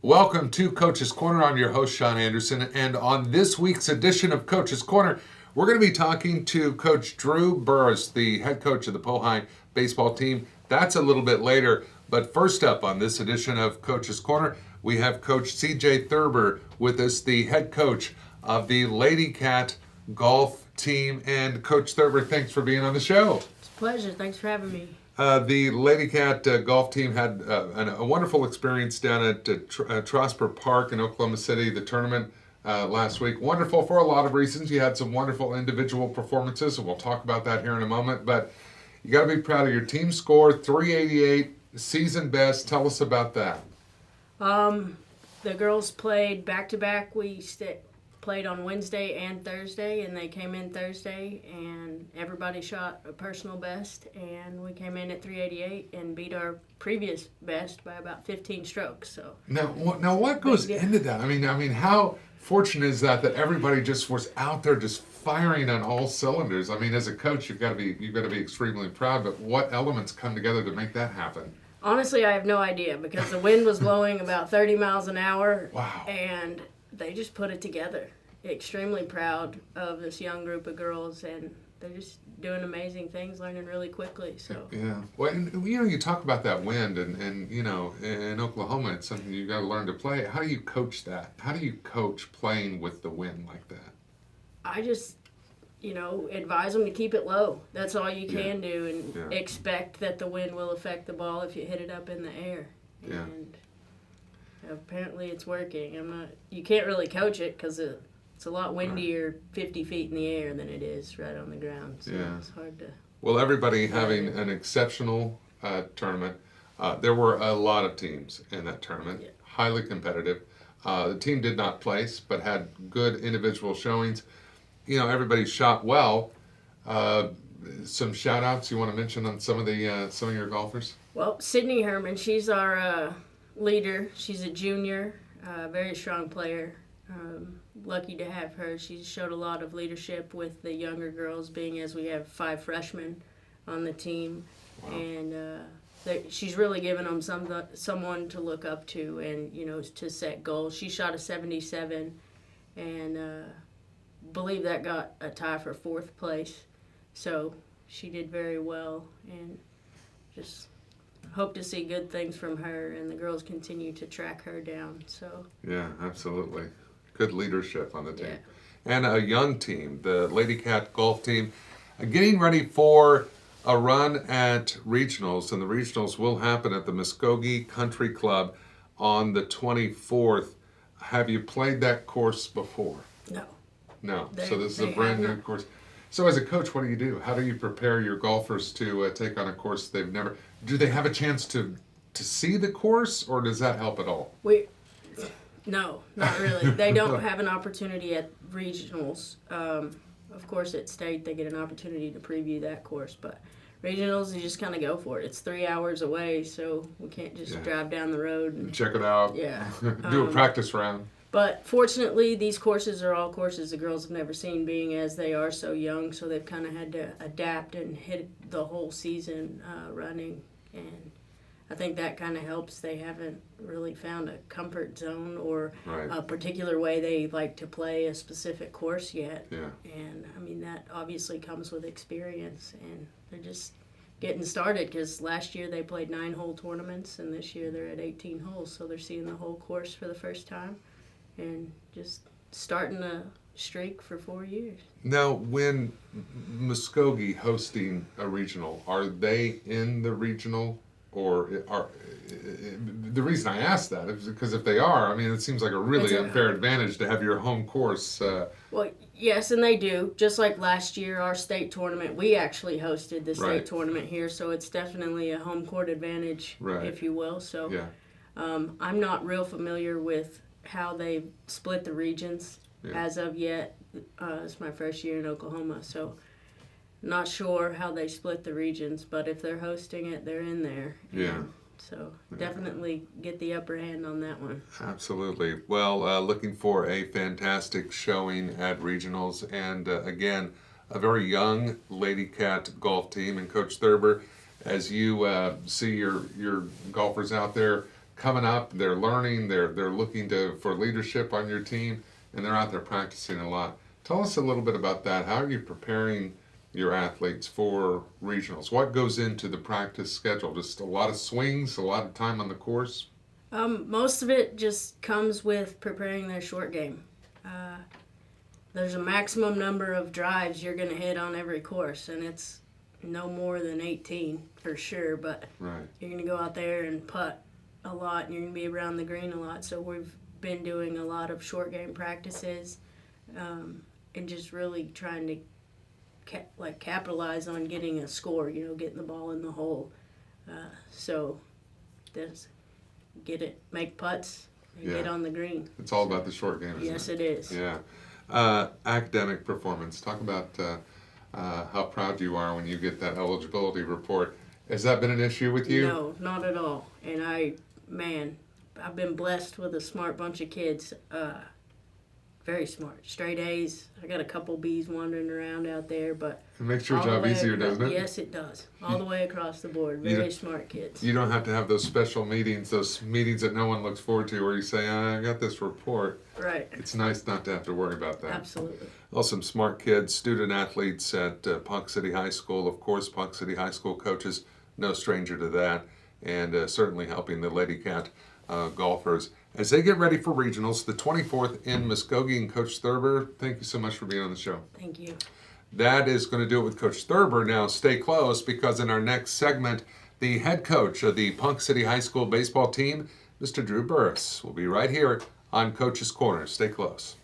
Welcome to Coach's Corner. I'm your host, Sean Anderson, and on this week's edition of Coach's Corner, we're going to be talking to Coach Drew Burris, the head coach of the Pohai baseball team. That's a little bit later, but first up on this edition of Coach's Corner, we have Coach CJ Thurber with us, the head coach of the Lady Cat golf team. And Coach Thurber, thanks for being on the show. It's a pleasure. Thanks for having me. The Lady Cat golf team had a wonderful experience down at Trosper Park in Oklahoma City, the tournament last week. Wonderful for a lot of reasons. You had some wonderful individual performances, and we'll talk about that here in a moment. But you got to be proud of your team score, 388, season best. Tell us about that. The girls played back-to-back. We played on Wednesday and Thursday, and they came in Thursday, and everybody shot a personal best, and we came in at 388 and beat our previous best by about 15 strokes. So now what goes into that? I mean, how fortunate is that everybody just was out there just firing on all cylinders? I mean, as a coach, you've got to be extremely proud. But what elements come together to make that happen? Honestly, I have no idea, because the wind was blowing about 30 miles an hour. Wow. And they just put it together. Extremely proud of this young group of girls, and they're just doing amazing things, learning really quickly. So yeah, well, and you talk about that wind, and in Oklahoma, it's something you got to learn to play. How do you coach that? How do you coach playing with the wind like that? I just advise them to keep it low. That's all you can do, and expect that the wind will affect the ball if you hit it up in the air. Yeah. And apparently it's working. You can't really coach it, because it's a lot windier 50 feet in the air than it is right on the ground. So it's hard to... Well, everybody having an exceptional tournament. There were a lot of teams in that tournament, highly competitive. The team did not place, but had good individual showings. Everybody shot well. Some shout-outs you want to mention on some of your golfers? Well, Sydney Herman, she's our leader. She's a junior, very strong player. Lucky to have her. She showed a lot of leadership with the younger girls, being as we have 5 freshmen on the team. Wow. And she's really given them someone to look up to, and to set goals. She shot a 77, and believe that got a tie for 4th place. So she did very well, and just hope to see good things from her, and the girls continue to track her down. So yeah, absolutely. Good leadership on the team. Yeah. And a young team, the Lady Cat golf team, getting ready for a run at regionals, and the regionals will happen at the Muskogee Country Club on the 24th. Have you played that course before? No. So this is a brand new course. So as a coach, what do you do? How do you prepare your golfers to take on a course they've never... Do they have a chance to see the course, or does that help at all? No, not really. They don't have an opportunity at regionals. Of course, at state, they get an opportunity to preview that course, but regionals, you just kind of go for it. It's 3 hours away, so we can't just drive down the road and check it out. Yeah. Do a practice round. But fortunately, these courses are all courses the girls have never seen, being as they are so young, so they've kind of had to adapt and hit the whole season running, and I think that kind of helps. They haven't really found a comfort zone or a particular way they like to play a specific course yet. Yeah. And that obviously comes with experience, and they're just getting started, because last year they played 9-hole tournaments, and this year they're at 18 holes, so they're seeing the whole course for the first time and just starting a streak for 4 years. Now, when Muskogee hosting a regional, are they in the regional? Or the reason I ask that is because if they are, it seems like a really unfair advantage to have your home course. Well, yes, and they do. Just like last year, our state tournament, we actually hosted the state tournament here, so it's definitely a home court advantage, if you will. So I'm not real familiar with how they split the regions as of yet. It's my first year in Oklahoma, so not sure how they split the regions, but if they're hosting it, they're in there. Yeah. So definitely get the upper hand on that one. Absolutely. Well, looking for a fantastic showing at regionals, and again, a very young Lady Cat golf team. And Coach Thurber, as you see your golfers out there coming up, they're learning, they're looking for leadership on your team, and they're out there practicing a lot. Tell us a little bit about that. How are you preparing your athletes for regionals? What goes into the practice schedule? Just a lot of swings, a lot of time on the course? Most of it just comes with preparing their short game. There's a maximum number of drives you're going to hit on every course, and it's no more than 18 for sure, but Right. you're going to go out there and putt a lot, and you're going to be around the green a lot. So we've been doing a lot of short game practices, and just really trying to capitalize on getting a score, getting the ball in the hole. So there's make putts, and get on the green. It's all about the short game, isn't Yes, it? it is. Yeah. Academic performance. Talk about how proud you are when you get that eligibility report. Has that been an issue with you? No, not at all. And I've been blessed with a smart bunch of kids. Very smart. Straight A's. I got a couple B's wandering around out there, but It makes your all the job way easier, across- doesn't it? Yes, it does. All the way across the board. Very smart kids. You don't have to have those special meetings, those meetings that no one looks forward to, where you say, I got this report. Right. It's nice not to have to worry about that. Absolutely. Well, some smart kids, student athletes at Ponca City High School. Of course, Ponca City High School coaches, no stranger to that, and certainly helping the Lady Cat golfers as they get ready for regionals, the 24th in Muskogee. And Coach Thurber, thank you so much for being on the show. Thank you. That is going to do it with Coach Thurber. Now, stay close, because in our next segment, the head coach of the Ponca City High School baseball team, Mr. Drew Burris, will be right here on Coach's Corner. Stay close.